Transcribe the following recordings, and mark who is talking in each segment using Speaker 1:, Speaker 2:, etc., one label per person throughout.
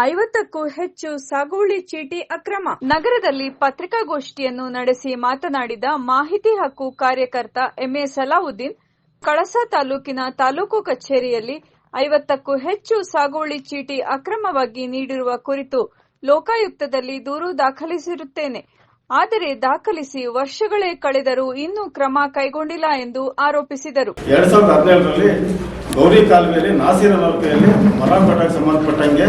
Speaker 1: 50ಕ್ಕೂ ಹೆಚ್ಚು ಸಾಗುವಳಿ ಚೀಟಿ ಅಕ್ರಮ. ನಗರದಲ್ಲಿ ಪತ್ರಿಕಾಗೋಷ್ಠಿಯನ್ನು ನಡೆಸಿ ಮಾತನಾಡಿದ ಮಾಹಿತಿ ಹಕ್ಕು ಕಾರ್ಯಕರ್ತ ಎಂಎ ಸಲಾವುದ್ದೀನ್, ಕಳಸಾ ತಾಲೂಕಿನ ತಾಲೂಕು ಕಚೇರಿಯಲ್ಲಿ 50ಕ್ಕೂ ಹೆಚ್ಚು ಸಾಗುವಳಿ ಚೀಟಿ ಅಕ್ರಮವಾಗಿ ನೀಡಿರುವ ಕುರಿತು ಲೋಕಾಯುಕ್ತದಲ್ಲಿ ದೂರು ದಾಖಲಿಸಿರುತ್ತೇನೆ. ಆದರೆ ದಾಖಲಿಸಿ ವರ್ಷಗಳೇ ಕಳೆದರೂ ಇನ್ನೂ ಕ್ರಮ ಕೈಗೊಂಡಿಲ್ಲ ಎಂದು ಆರೋಪಿಸಿದರು.
Speaker 2: 2017ರಲ್ಲಿ ಗೌರಿ ಕಾಲುವೆಯಲ್ಲಿ ನಾಸೀರ್ ಅವರ ಕೈಯಲ್ಲಿ ಮರಾಠಕ್ಕೆ ಸಂಬಂಧಪಟ್ಟಂಗೆ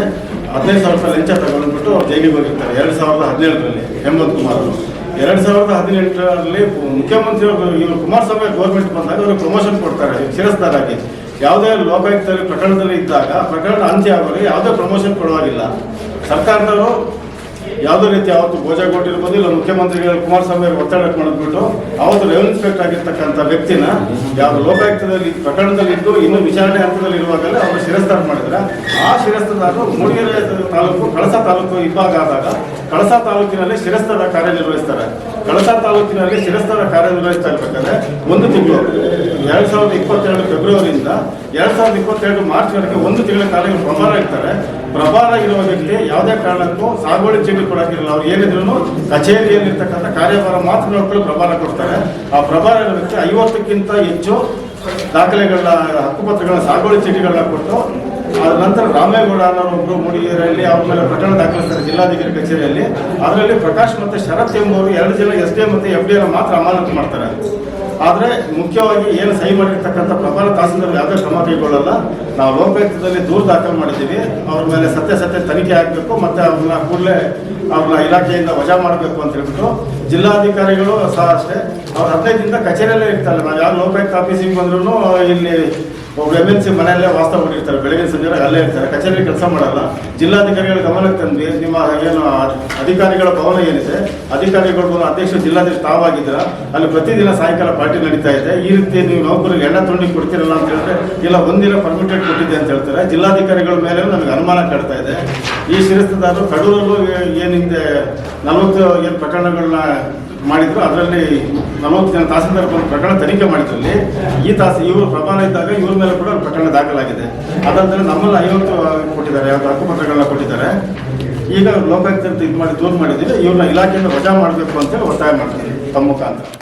Speaker 2: 15,000 ರೂಪಾಯಿ ಲಂಚ ತಗೊಂಡ್ಬಿಟ್ಟು ಜೈಲಿಗೆ ಹೋಗಿರ್ತಾರೆ. 2017ರಲ್ಲಿ ಹೇಮಂತ್ ಕುಮಾರ್ ಅವರು 2018ರಲ್ಲಿ ಮುಖ್ಯಮಂತ್ರಿ ಇವರು ಕುಮಾರಸ್ವಾಮಿ ಗೌರ್ಮೆಂಟ್ ಬಂದಾಗ ಅವರು ಪ್ರಮೋಷನ್ ಕೊಡ್ತಾರೆ ಶಿರಸ್ತಾರಾಗಿ. ಯಾವುದೇ ಲೋಕಾಯುಕ್ತದಲ್ಲಿ ಪ್ರಕರಣದಲ್ಲಿ ಇದ್ದಾಗ ಪ್ರಕರಣ ಅಂತ್ಯ ಆಗೋರಿಗೆ ಯಾವುದೇ ಪ್ರಮೋಷನ್ ಕೊಡುವಾಗಿಲ್ಲ. ಸರ್ಕಾರದವರು ಯಾವುದೇ ರೀತಿ ಅವತ್ತು ಗೋಜಾಗೋಟ್ ಇರ್ಬೋದು, ಇಲ್ಲ ಮುಖ್ಯಮಂತ್ರಿಗಳು ಕುಮಾರಸ್ವಾಮಿ ಅವರು ಒತ್ತಡ ಮಾಡಿದ್ಬಿಟ್ಟು ಅವತ್ತು ರೆವೆನ್ಯೂ ಇನ್ಸ್ಪೆಕ್ಟರ್ ಆಗಿರ್ತಕ್ಕಂಥ ವ್ಯಕ್ತಿನ ಯಾವುದು ಲೋಕಾಯುಕ್ತದಲ್ಲಿ ಪ್ರಕರಣದಲ್ಲಿ ಇದ್ದು ಇನ್ನೂ ವಿಚಾರಣೆ ಹಂತದಲ್ಲಿ ಇರುವಾಗಲೇ ಅವರು ಶಿರಸ್ತಾರ ಮಾಡಿದ್ರೆ, ಆ ಶಿರಸ್ತಾರರು ಮೂಡಿಗೆರೆ ತಾಲೂಕು ಕಳಸಾ ತಾಲೂಕು ವಿಭಾಗ ಆದಾಗ ಕಳಸಾ ತಾಲೂಕಿನಲ್ಲಿ ಶಿರಸ್ತಾರ ಕಾರ್ಯನಿರ್ವಹಿಸ್ತಾರೆ. ಕಳಸಾ ತಾಲೂಕಿನಲ್ಲಿ ಶಿರಸ್ತಾರ ಕಾರ್ಯನಿರ್ವಹಿಸ್ತಾ ಇರ್ಬೇಕಾದ್ರೆ ಒಂದು ತಿಂಗಳು 2022 ಫೆಬ್ರವರಿಯಿಂದ 2022 ಮಾರ್ಚ್ವರೆಗೆ ಒಂದು ತಿಂಗಳ ಕಾಲ ಇವರು ಪ್ರಭಾರ ಇರ್ತಾರೆ. ಪ್ರಭಾರ ಇರುವ ವ್ಯಕ್ತಿ ಯಾವುದೇ ಕಾರಣಕ್ಕೂ ಸಾಗುವಳಿ ಚೀಟಿ ಕೊಡೋಕ್ಕಿರಲ್ಲ. ಅವ್ರು ಏನಿದ್ರು ಕಚೇರಿಯಲ್ಲಿರ್ತಕ್ಕಂಥ ಕಾರ್ಯಭಾರ ಮಾತ್ರ ನೋಡ್ಕೊಂಡು ಪ್ರಭಾರ ಕೊಡ್ತಾರೆ. ಆ ಪ್ರಭಾರ ಇರೋ ವ್ಯಕ್ತಿ 50ಕ್ಕಿಂತ ಹೆಚ್ಚು ದಾಖಲೆಗಳನ್ನ, ಹಕ್ಕುಪತ್ರಗಳನ್ನ, ಸಾಗುವಳಿ ಚೀಟಿಗಳನ್ನ ಕೊಟ್ಟು ಅದ ನಂತರ ರಾಮೇಗೌಡ ಅನ್ನೋರು ಮೂಡಿಗೆರೆಯಲ್ಲಿ ಅವ್ರ ಮೇಲೆ ಪ್ರಕರಣ ದಾಖಲಿಸ್ತಾರೆ ಜಿಲ್ಲಾಧಿಕಾರಿ ಕಚೇರಿಯಲ್ಲಿ. ಅದರಲ್ಲಿ ಪ್ರಕಾಶ್ ಮತ್ತು ಶರತ್ ಎಂಬುವರು 2 ಜನ SDA ಮತ್ತು FDA ಮಾತ್ರ ಅಮಾನತು ಮಾಡ್ತಾರೆ. ಆದರೆ ಮುಖ್ಯವಾಗಿ ಏನು ಸಹಿ ಮಾಡಿರ್ತಕ್ಕಂಥ ಪ್ರಭಾರ ತಹಸೀಲ್ದಾರ್ ಯಾವುದೇ ಕ್ರಮ ಕೈಗೊಳ್ಳಲ್ಲ. ನಾವು ಲೋಕಾಯುಕ್ತದಲ್ಲಿ ದೂರು ದಾಖಲು ಮಾಡಿದ್ದೀವಿ. ಅವ್ರ ಮೇಲೆ ಸತ್ಯ ತನಿಖೆ ಆಗಬೇಕು ಮತ್ತು ಅವ್ರನ್ನ ಕೂಡಲೇ ಅವ್ರನ್ನ ಇಲಾಖೆಯಿಂದ ವಜಾ ಮಾಡಬೇಕು ಅಂತ ಹೇಳ್ಬಿಟ್ಟು ಜಿಲ್ಲಾಧಿಕಾರಿಗಳು ಸಹ ಅಷ್ಟೇ ಅವ್ರು 15 ದಿನದ ಕಚೇರಿಯಲ್ಲೇ ಇರ್ತಾರೆ. ನಾವು ಯಾವ ಲೋಕಾಯುಕ್ತ ಆಫೀಸಿಗೆ ಬಂದ್ರೂ ಇಲ್ಲಿ ಒಬ್ಬರು MLC ಮನೆಯಲ್ಲೇ ವಾಸ್ತವ ಮಾಡಿರ್ತಾರೆ. ಬೆಳಗ್ಗೆ ಸಂಜೆ ಅಲ್ಲೇ ಇರ್ತಾರೆ, ಕಚೇರಿ ಕೆಲಸ ಮಾಡಲ್ಲ. ಜಿಲ್ಲಾಧಿಕಾರಿಗಳ ಗಮನಕ್ಕೆ ತಂದ್ವಿ, ನಿಮ್ಮ ಏನು ಅಧಿಕಾರಿಗಳ ಭವನ ಏನಿದೆ, ಅಧಿಕಾರಿಗಳು ಅಧ್ಯಕ್ಷರು ಜಿಲ್ಲಾಧ್ಯಕ್ಷ ತಾವಾಗಿದ್ದೀರಾ, ಅಲ್ಲಿ ಪ್ರತಿದಿನ ಸಾಯಂಕಾಲ ಪಾರ್ಟಿ ನಡೀತಾ ಇದೆ. ಈ ರೀತಿ ನೀವು ನೌಕರಿಗೆ ಎಣ್ಣೆ ತೊಂಡಿ ಕೊಡ್ತಿರಲ್ಲ ಅಂತ ಹೇಳಿದ್ರೆ, ಇಲ್ಲ ಒಂದಿನ ಪರ್ಮಿಟೆಡ್ ಕೊಟ್ಟಿದೆ ಅಂತ ಹೇಳ್ತಾರೆ. ಜಿಲ್ಲಾಧಿಕಾರಿಗಳ ಮೇಲೆ ನಮಗೆ ಅನುಮಾನ ಕಾಡ್ತಾ ಇದೆ. ಈ ಶಿರಸ್ತದಾರರು ಕಡೂರಲ್ಲೂ ಏನಿದೆ 40 ಏನು ಪ್ರಕರಣಗಳನ್ನ ಮಾಡಿದ್ರು, ಅದರಲ್ಲಿ 40 ಜನ ತಹಸೀಲ್ದಾರ್ ಪ್ರಕರಣ ತನಿಖೆ ಮಾಡಿದ್ರಲ್ಲಿ ಇವರು ಪ್ರಮಾಣ ಇದ್ದಾಗ ಇವ್ರ ಮೇಲೆ ಕೂಡ ಪ್ರಕರಣ ದಾಖಲಾಗಿದೆ. ಅದಾದ್ರೆ ನಮ್ಮಲ್ಲಿ 50 ಕೊಟ್ಟಿದ್ದಾರೆ, ಹಕ್ಕುಪತ್ರಗಳನ್ನ ಕೊಟ್ಟಿದ್ದಾರೆ. ಈಗ ಲೋಕಾಯುಕ್ತ ಇದು ಮಾಡಿ ದೂರು ಮಾಡಿದ್ದೀವಿ, ಇವ್ರನ್ನ ಇಲಾಖೆಯಿಂದ ವಜಾ ಮಾಡಬೇಕು ಅಂತೇಳಿ ಒತ್ತಾಯ ಮಾಡ್ತೀವಿ ತಮ್ಮ ಮುಖಾಂತರ.